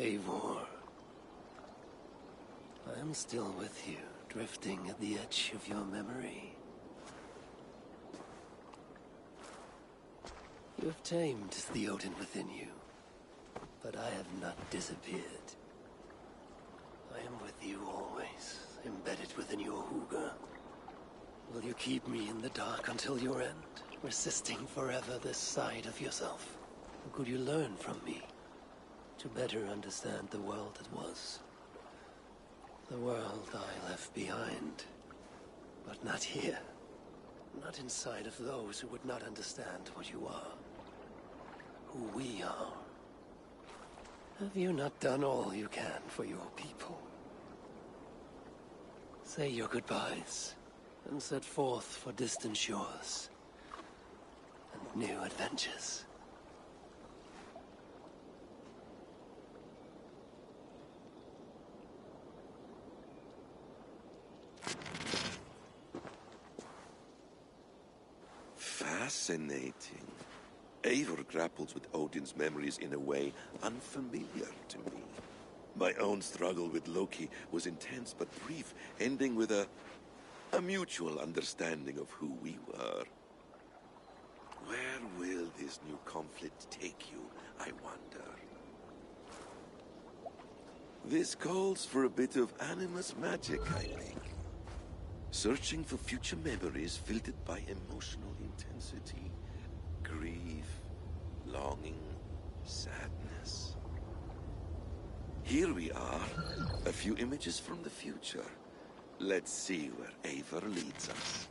Eivor. I am still with you, drifting at the edge of your memory. You have tamed the Odin within you, but I have not disappeared. I am with you always, embedded within your hooga. Will you keep me in the dark until your end, resisting forever this side of yourself? Or could you learn from me to better understand the world that was? The world I left behind, but not here. Not inside of those who would not understand what you are. Who we are. Have you not done all you can for your people? Say your goodbyes, and set forth for distant shores and new adventures. Fascinating. Eivor grapples with Odin's memories in a way unfamiliar to me. My own struggle with Loki was intense but brief, ending with a mutual understanding of who we were. Where will this new conflict take you, I wonder? This calls for a bit of animus magic, I think. Searching for future memories filtered by emotional intensity, grief, longing, sadness. Here we are, a few images from the future. Let's see where Eivor leads us.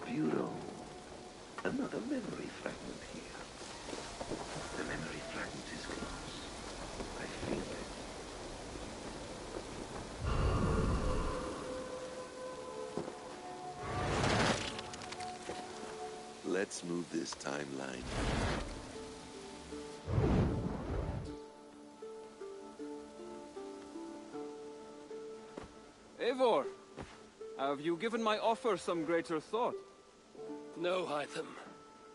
Bureau. Another memory fragment here. The memory fragment is close. I feel it. Let's move this timeline. Eivor, have you given my offer some greater thought? No, Hytham.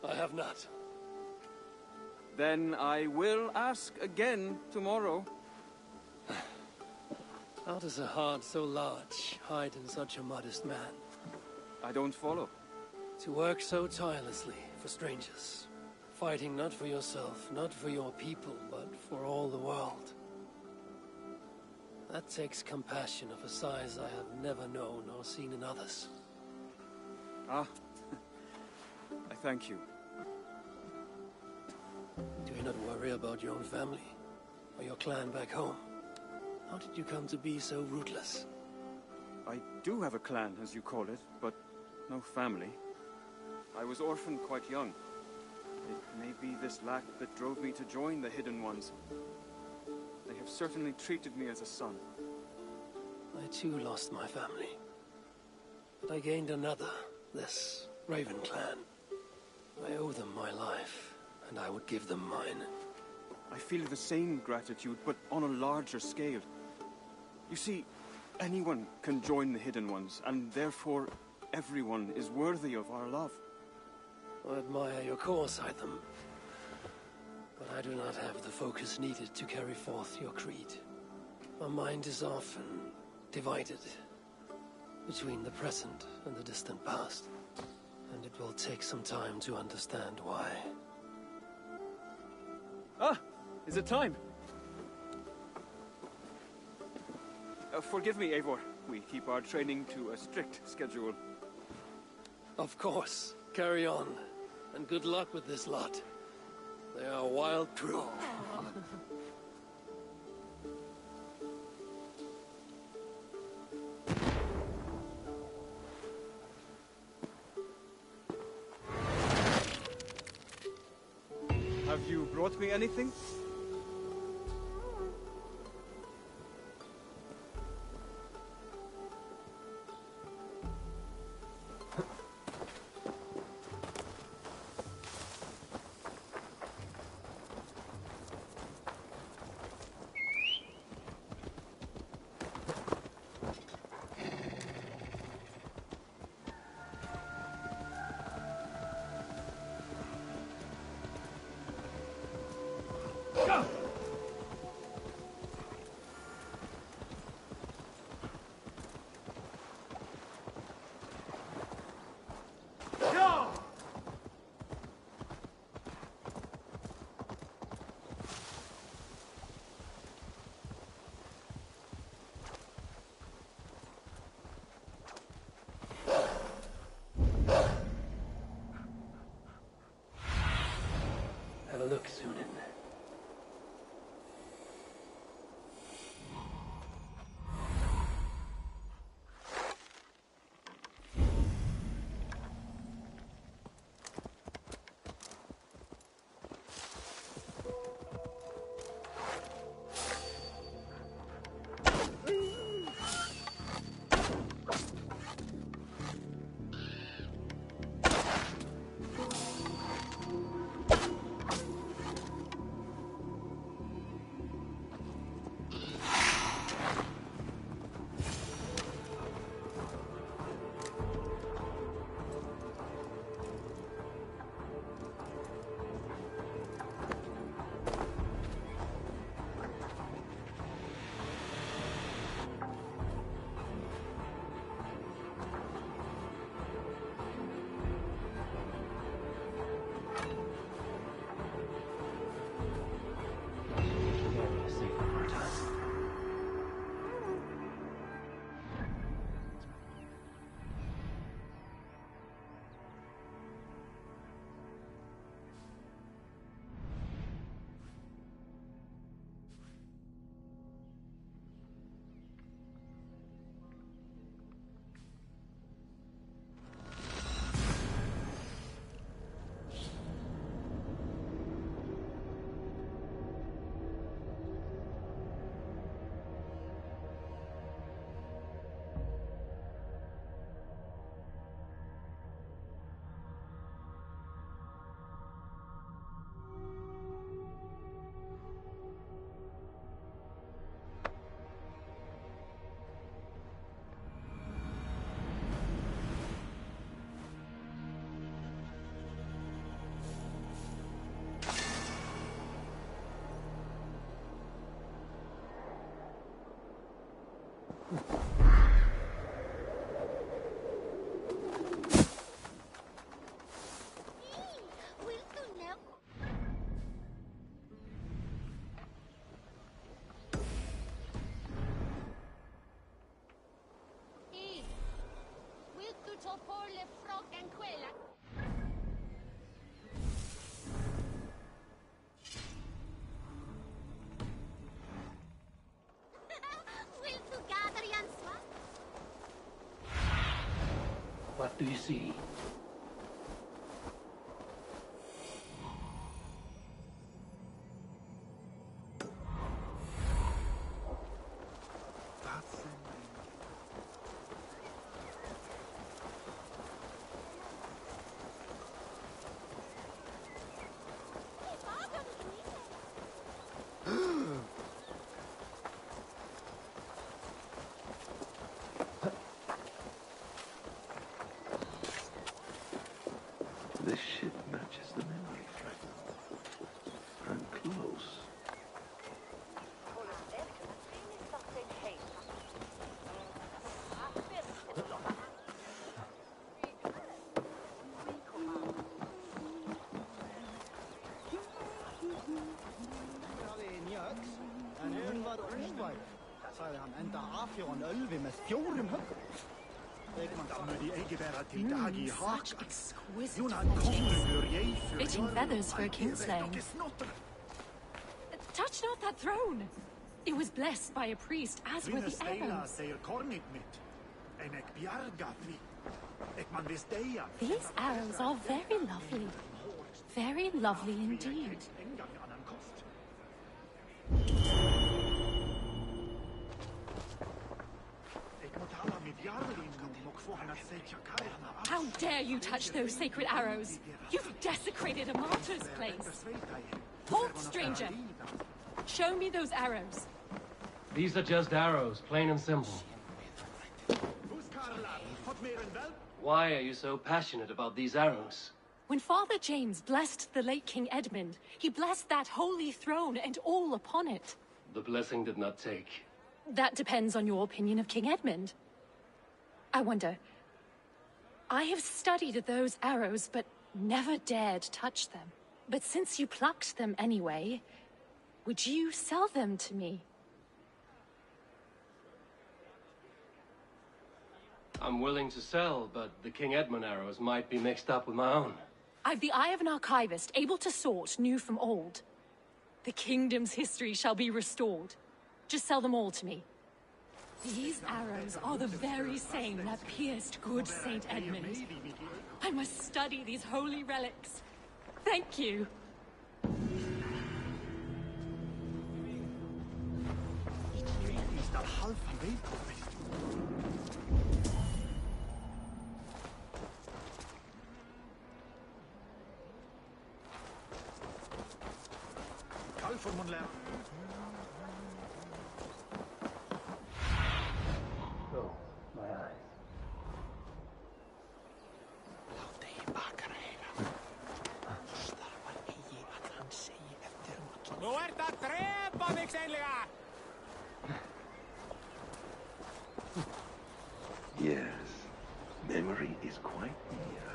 I have not. Then I will ask again tomorrow. How does a heart so large hide in such a modest man? I don't follow. To work so tirelessly for strangers. Fighting not for yourself, not for your people, but for all the world. That takes compassion of a size I have never known or seen in others. Ah. I thank you. Do you not worry about your own family? Or your clan back home? How did you come to be so rootless? I do have a clan, as you call it, but no family. I was orphaned quite young. It may be this lack that drove me to join the Hidden Ones. They have certainly treated me as a son. I too lost my family. But I gained another, this Raven clan. I owe them my life, and I would give them mine. I feel the same gratitude, but on a larger scale. You see, anyone can join the Hidden Ones, and therefore, everyone is worthy of our love. I admire your course, Itham. But I do not have the focus needed to carry forth your creed. My mind is often divided between the present and the distant past. And it will take some time to understand why. Ah! Is it time? Forgive me, Eivor. We keep our training to a strict schedule. Of course. Carry on. And good luck with this lot. They are a wild crew. Have you brought me anything? Have a look, Sunan. What do you see? Sagði hann enda afhjóðan ölvi með 4 höggum. Fitting feathers for a kingslaying. Touch not that throne! It was blessed by a priest, as were the arrows. These arrows are very lovely. Very lovely indeed. How dare you touch those sacred arrows? You've desecrated a martyr's place. Halt, stranger! Show me those arrows. These are just arrows, plain and simple. Why are you so passionate about these arrows? When Father James blessed the late King Edmund, he blessed that holy throne and all upon it. The blessing did not take. That depends on your opinion of King Edmund. I wonder... I have studied those arrows, but never dared touch them. But since you plucked them anyway, would you sell them to me? I'm willing to sell, but the King Edmund arrows might be mixed up with my own. I've the eye of an archivist, able to sort new from old. The kingdom's history shall be restored. Just sell them all to me. These arrows are the very same that pierced good Saint Edmund. I must study these holy relics. Thank you. Oh, my eyes. Nú ert að drepa mig seinlega! Yes, memory is quite near.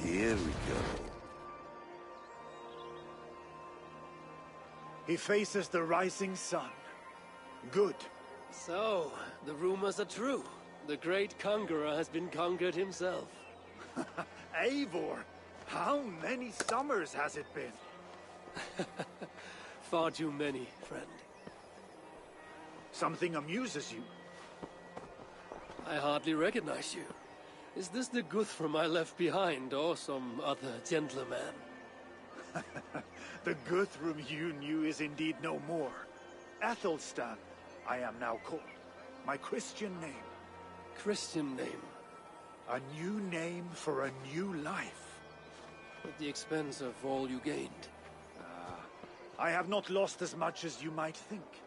Here we go. He faces the rising sun. Good. So, the rumors are true. The great conqueror has been conquered himself. Eivor, how many summers has it been? Far too many, friend. Something amuses you. I hardly recognize you. Is this the Guthrum I left behind, or some other gentler man? The Guthrum you knew is indeed no more. Athelstan, I am now called. My Christian name. Christian name. A new name for a new life. At the expense of all you gained. I have not lost as much as you might think.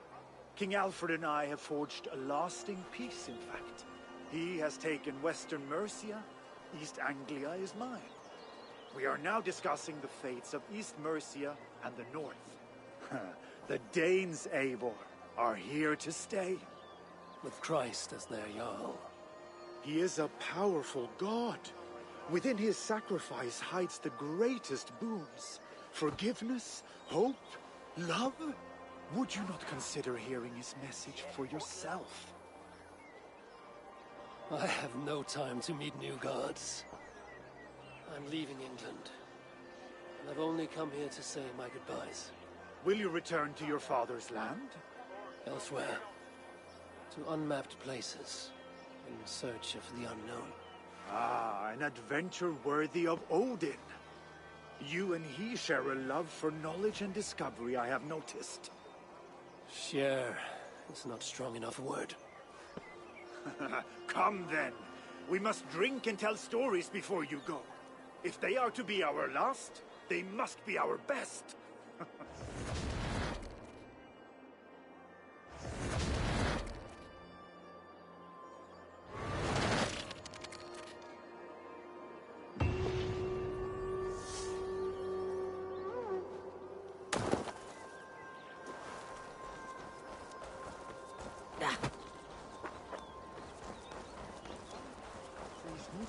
King Alfred and I have forged a lasting peace, in fact. He has taken Western Mercia. East Anglia is mine. We are now discussing the fates of East Mercia and the North. The Danes, Eivor, are here to stay. With Christ as their Jarl. He is a powerful god. Within his sacrifice hides the greatest boons. Forgiveness, hope, love. Would you not consider hearing his message for yourself? I have no time to meet new gods. I'm leaving England. And I've only come here to say my goodbyes. Will you return to your father's land? Elsewhere. To unmapped places. In search of the unknown. Ah, an adventure worthy of Odin. You and he share a love for knowledge and discovery, I have noticed. Share is not strong enough a word. Come then. We must drink and tell stories before you go. If they are to be our last, they must be our best.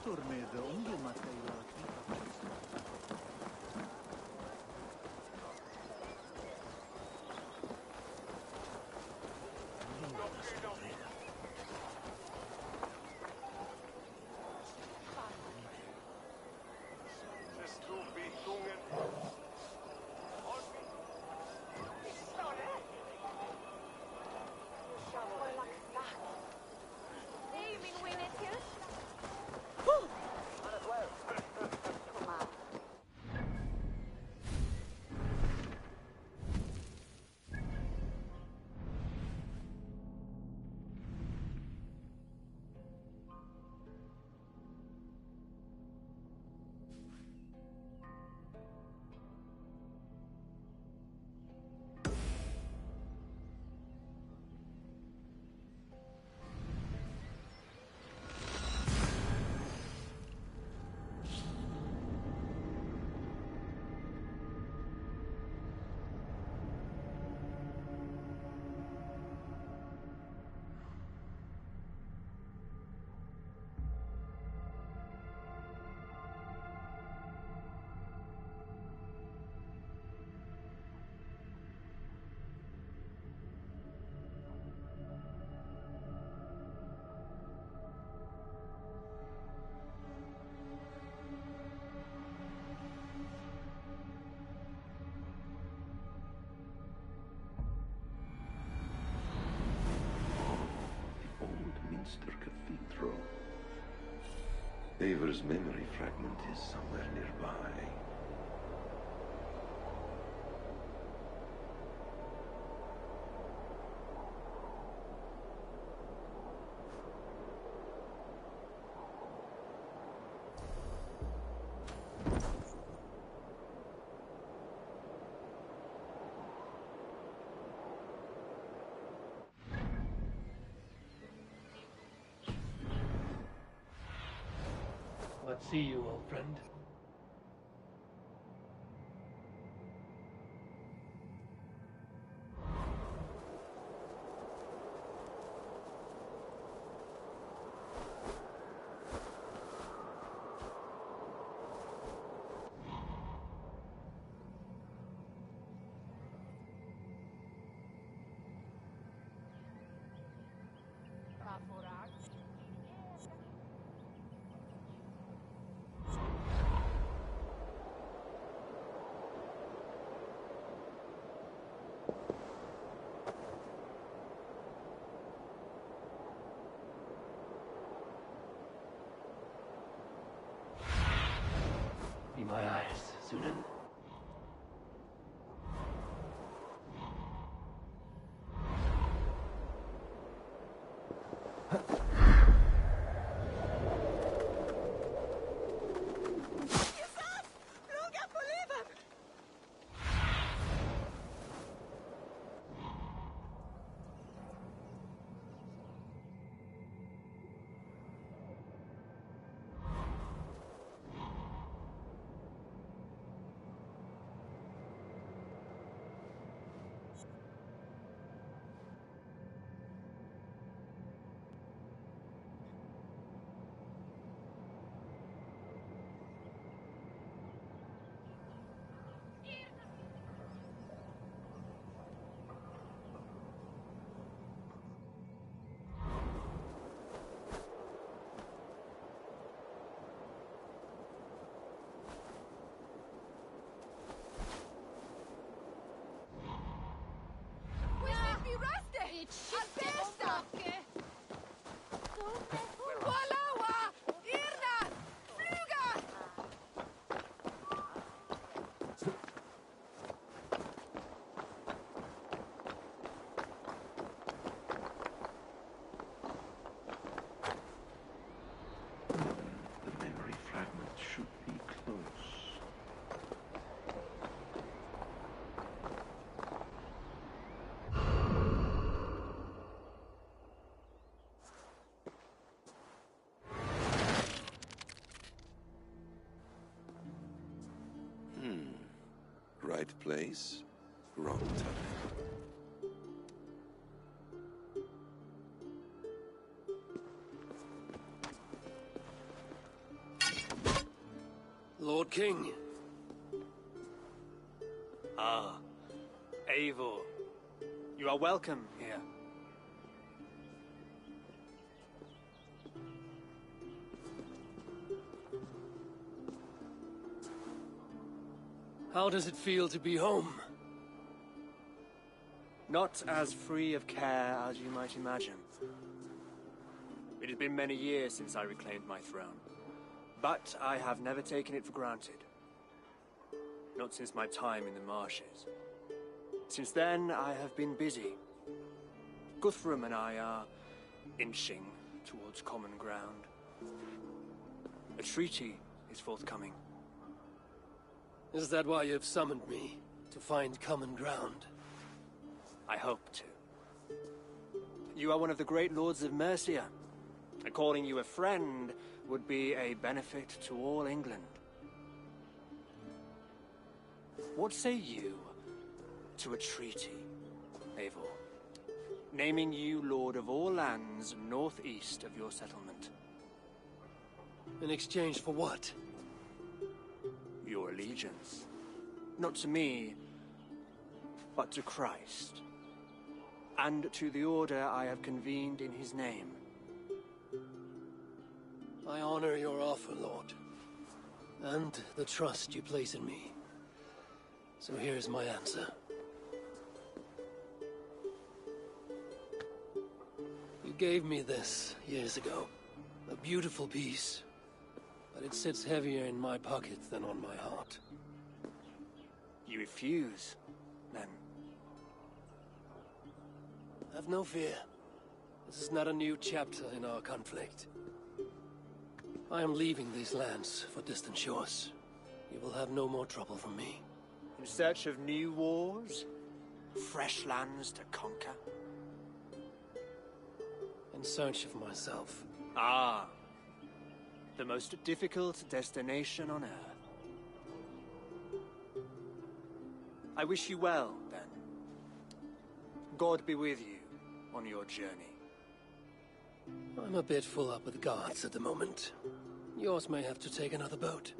Pastor med ungdomar säger att Cathedral. Eivor's memory fragment is somewhere nearby. What see you, old friend? Be my eyes, Sunan. Right place, wrong time. Lord King. Ah, Eivor. You are welcome here. How does it feel to be home? Not as free of care as you might imagine. It has been many years since I reclaimed my throne, but I have never taken it for granted. Not since my time in the marshes. Since then, I have been busy. Guthrum and I are inching towards common ground. A treaty is forthcoming. Is that why you've summoned me? To find common ground? I hope to. You are one of the great lords of Mercia. And calling you a friend would be a benefit to all England. What say you to a treaty, Eivor? Naming you lord of all lands northeast of your settlement. In exchange for what? Your allegiance. Not to me, but to Christ. And to the order I have convened in his name. I honor your offer, Lord. And the trust you place in me. So here's my answer. You gave me this years ago. A beautiful piece. But it sits heavier in my pocket than on my heart. You refuse, then? Have no fear. This is not a new chapter in our conflict. I am leaving these lands for distant shores. You will have no more trouble from me. In search of new wars? Fresh lands to conquer? In search of myself. Ah. The most difficult destination on Earth. I wish you well, then. God be with you on your journey. I'm a bit full up with guards at the moment. Yours may have to take another boat.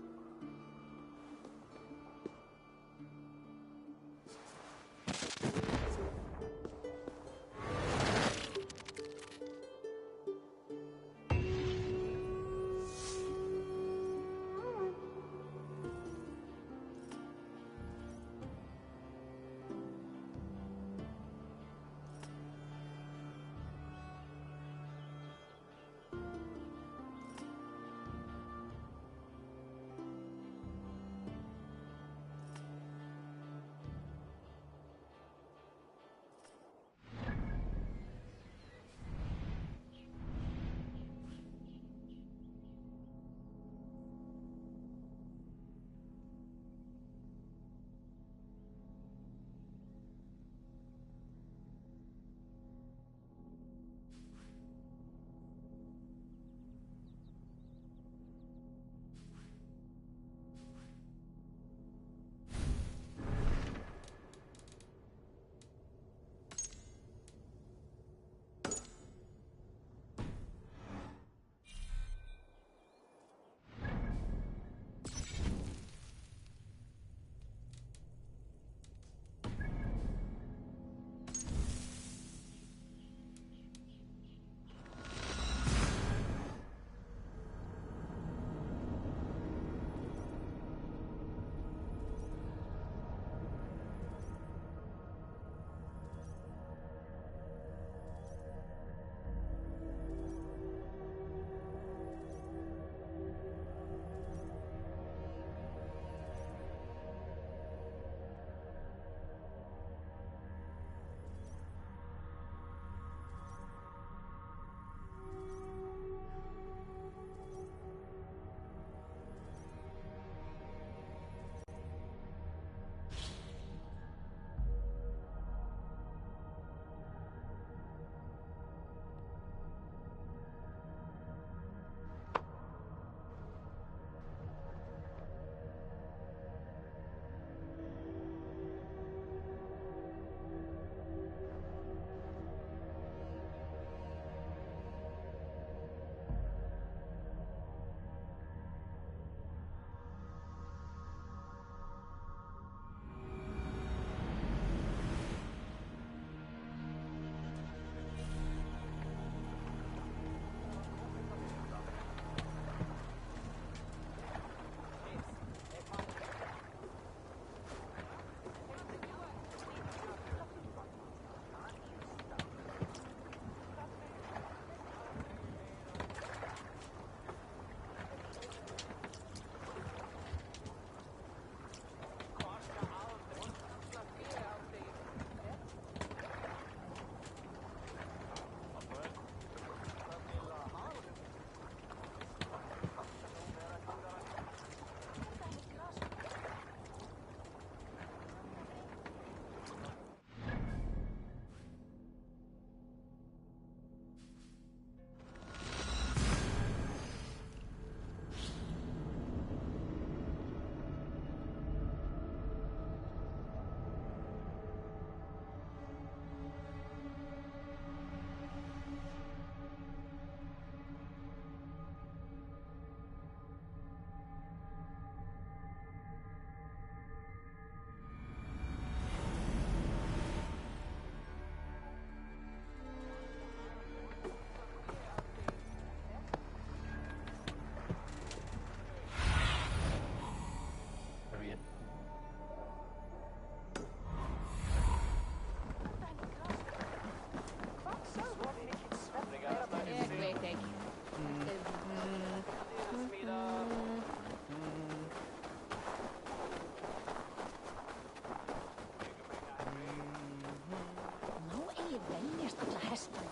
test them.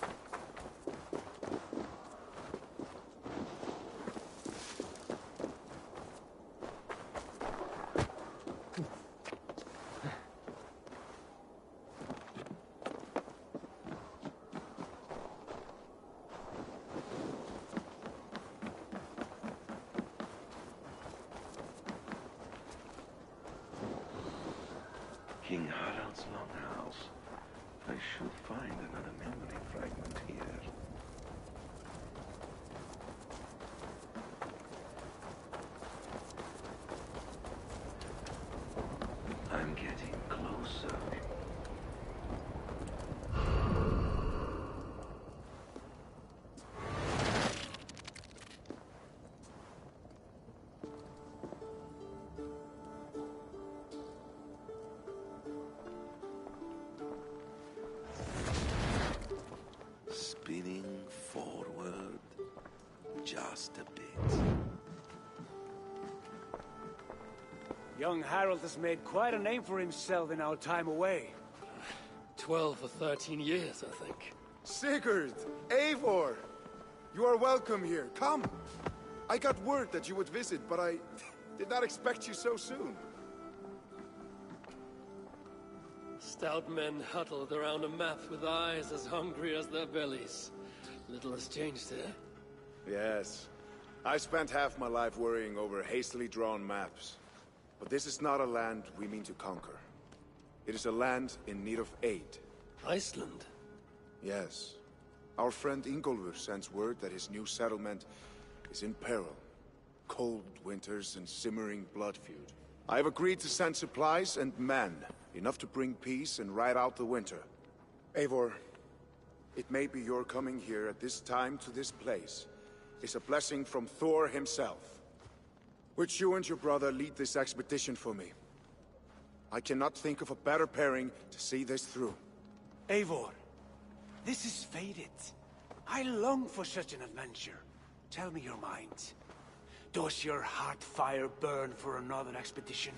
King Harald's longhouse. I should find another memory fragment here. I'm getting closer. Spinning forward just a bit. Young Harold has made quite a name for himself in our time away. 12 or 13 years, I think. Sigurd! Eivor! You are welcome here. Come! I got word that you would visit, but I did not expect you so soon. Stout men huddled around a map with eyes as hungry as their bellies. Little has changed here. Yes. I spent half my life worrying over hastily drawn maps. But this is not a land we mean to conquer. It is a land in need of aid. Iceland? Yes. Our friend Ingólfur sends word that his new settlement is in peril. Cold winters and simmering blood feud. I have agreed to send supplies and men, enough to bring peace and ride out the winter. Eivor, it may be your coming here at this time to this place is a blessing from Thor himself. Would you and your brother lead this expedition for me? I cannot think of a better pairing to see this through. Eivor, this is fated. I long for such an adventure. Tell me your mind. Does your heart fire burn for another expedition?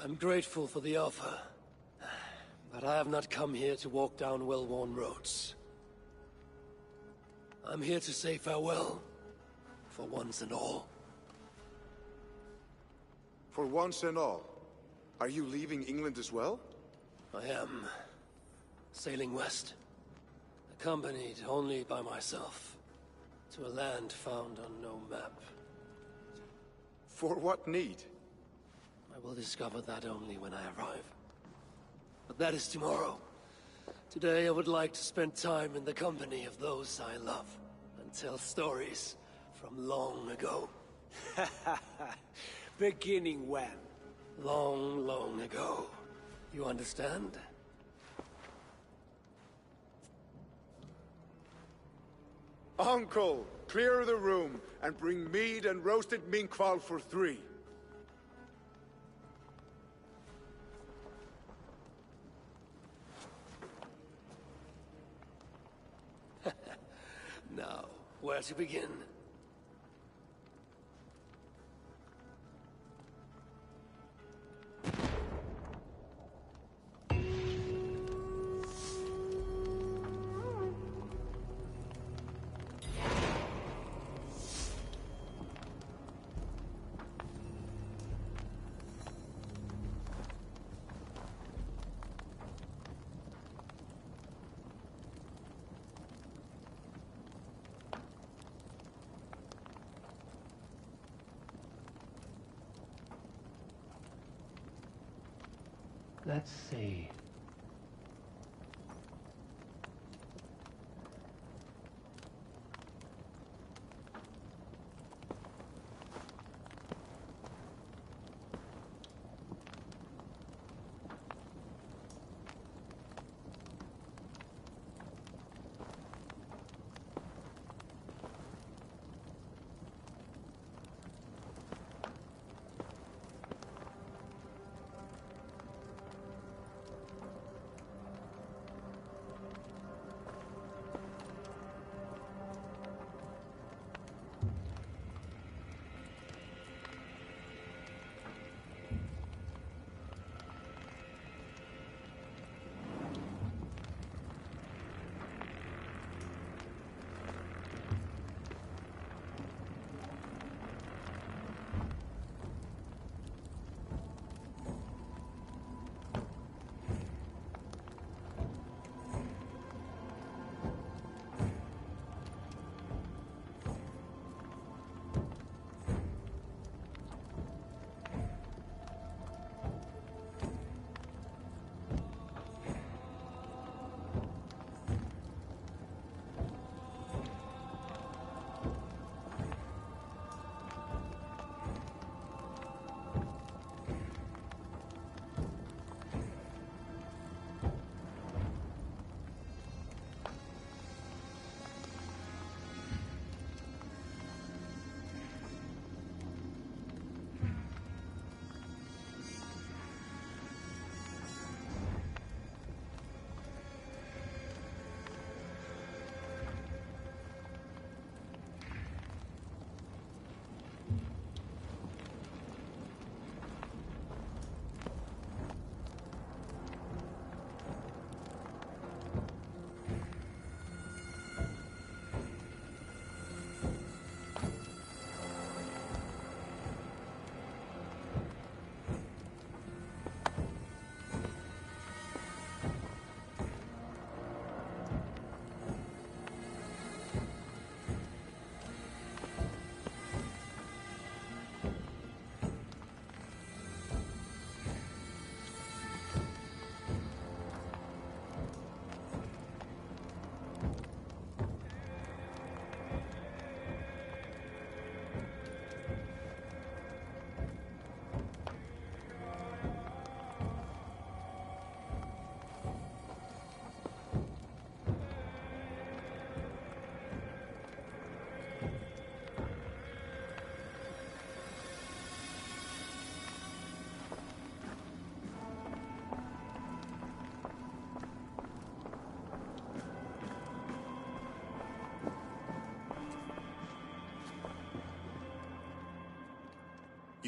I'm grateful for the offer. But I have not come here to walk down well-worn roads. I'm here to say farewell. For once and all. For once and all? Are you leaving England as well? I am. Sailing west. Accompanied only by myself. To a land found on no map. For what need? I will discover that only when I arrive. But that is tomorrow. Today I would like to spend time in the company of those I love. And tell stories from long ago. Beginning when? Long, long ago. You understand? Uncle, clear the room and bring mead and roasted minkwal for 3. Now, where to begin? Let's see.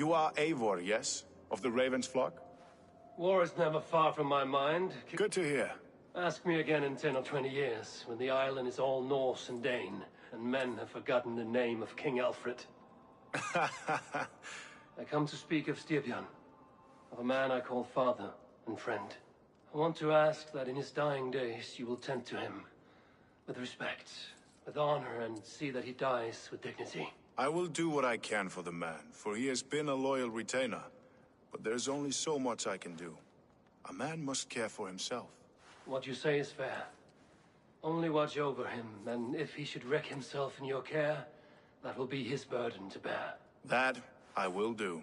You are Eivor, yes? Of the Raven's flock? War is never far from my mind. Good to hear. Ask me again in 10 or 20 years, when the island is all Norse and Dane, and men have forgotten the name of King Alfred. I come to speak of Styrbjörn, of a man I call father and friend. I want to ask that in his dying days you will tend to him with respect, with honor, and see that he dies with dignity. I will do what I can for the man, for he has been a loyal retainer. But there's only so much I can do. A man must care for himself. What you say is fair. Only watch over him, and if he should wreck himself in your care, that will be his burden to bear. That I will do.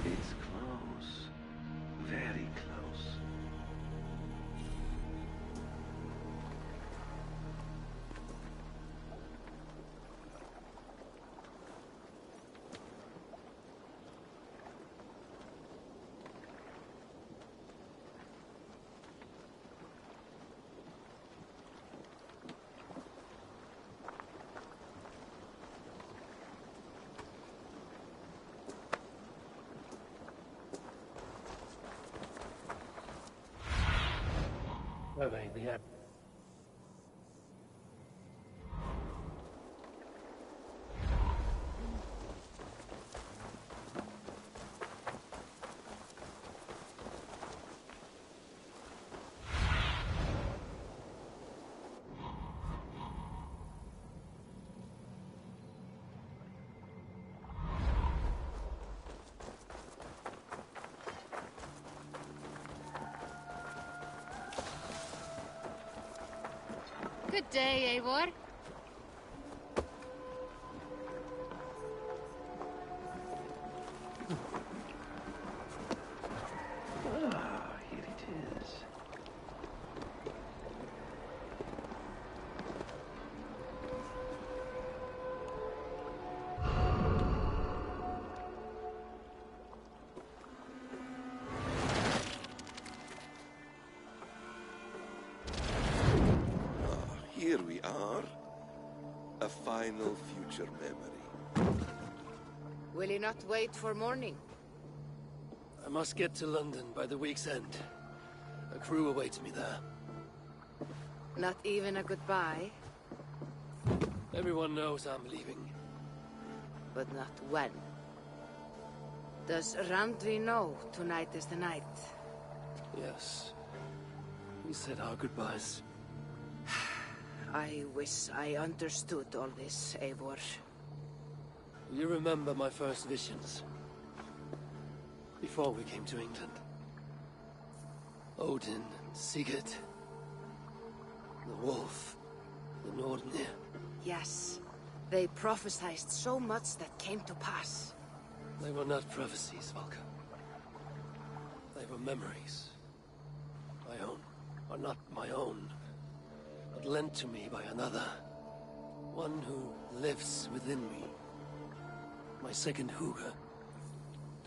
It's close. Very close. Survey the app. Good day, Eivor. Ah, here it is. Here we are. A final future memory. Will you not wait for morning? I must get to London by the week's end. A crew awaits me there. Not even a goodbye, Everyone knows I'm leaving. but not when. Does Randvi know tonight is the night? Yes. We said our goodbyes. I wish I understood all this, Eivor. You remember my first visions? Before we came to England. Odin and Sigurd. The wolf. The Nordnir. Yes, they prophesied so much that came to pass. They were not prophecies, Valka. They were memories. My own. Or not my own. But lent to me by another. One who lives within me. My second Huga.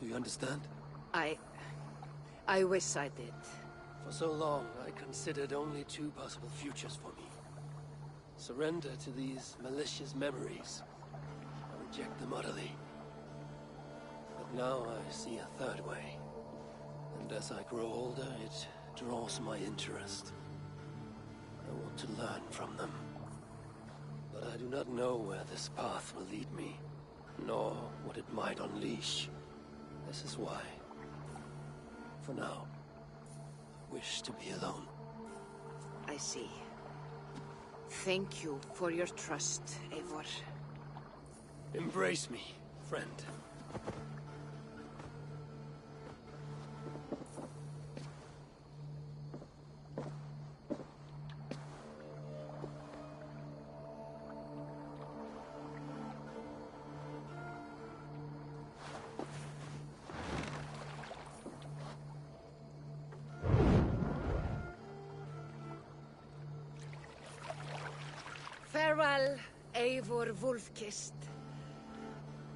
Do you understand? I wish I did. For so long, I considered only two possible futures for me. Surrender to these malicious memories, or reject them utterly. But now I see a third way. And as I grow older, it draws my interest. I want to learn from them. But I do not know where this path will lead me, nor what it might unleash. This is why, for now, I wish to be alone. I see. Thank you for your trust, Eivor. Embrace me, friend. Farewell, Eivor Wolfkist.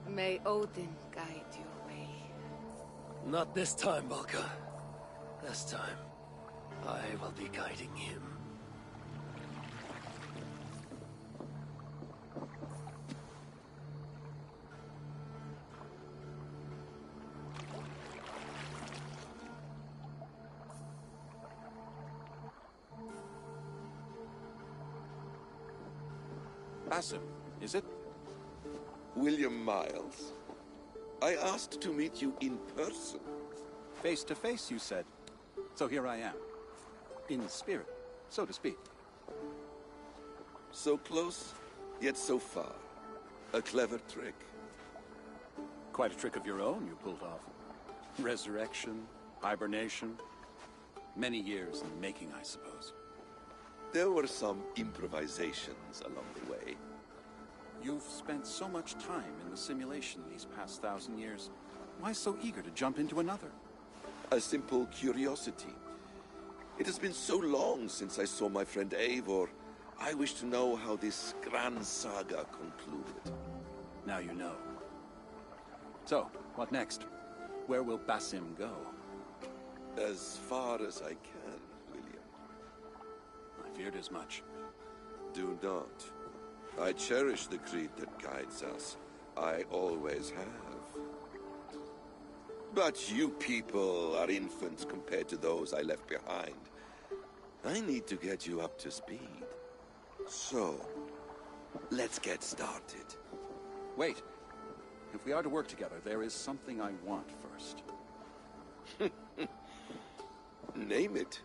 May Odin guide your way. Not this time, Valka. This time, I will be guiding him. Basim, is it? William Miles. I asked to meet you in person. Face to face, you said. So here I am. In spirit, so to speak. So close, yet so far. A clever trick. Quite a trick of your own you pulled off. Resurrection, hibernation. Many years in the making, I suppose. There were some improvisations along the way. You've spent so much time in the simulation these past 1,000 years. Why so eager to jump into another? A simple curiosity. It has been so long since I saw my friend Eivor. I wish to know how this grand saga concluded. Now you know. So, what next? Where will Basim go? As far as I can, William. I feared as much. Do not. I cherish the creed that guides us. I always have. But you people are infants compared to those I left behind. I need to get you up to speed. So, let's get started. Wait. If we are to work together, there is something I want first. Name it.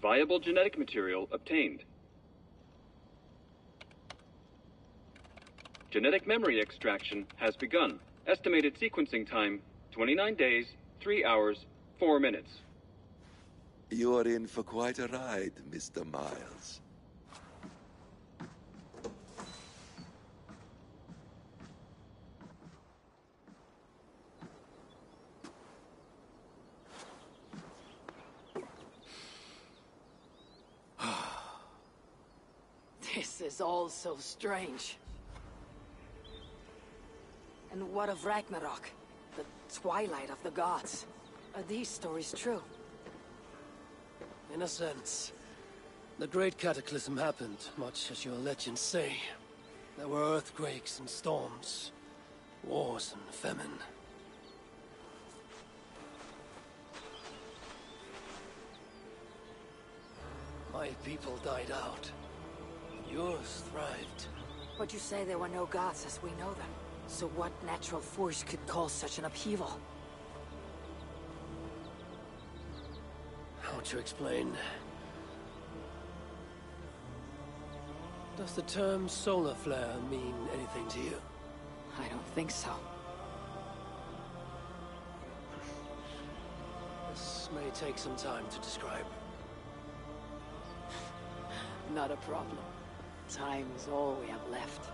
Viable genetic material obtained. Genetic memory extraction has begun. Estimated sequencing time, 29 days, 3 hours, 4 minutes. You're in for quite a ride, Mr. Miles. This is all so strange. And what of Ragnarok? The twilight of the gods? Are these stories true? In a sense. The Great Cataclysm happened, much as your legends say. There were earthquakes and storms, wars and famine. My people died out. Yours thrived. But you say there were no gods as we know them. So what natural force could cause such an upheaval? How to explain? Does the term solar flare mean anything to you? I don't think so. This may take some time to describe. Not a problem. Time is all we have left.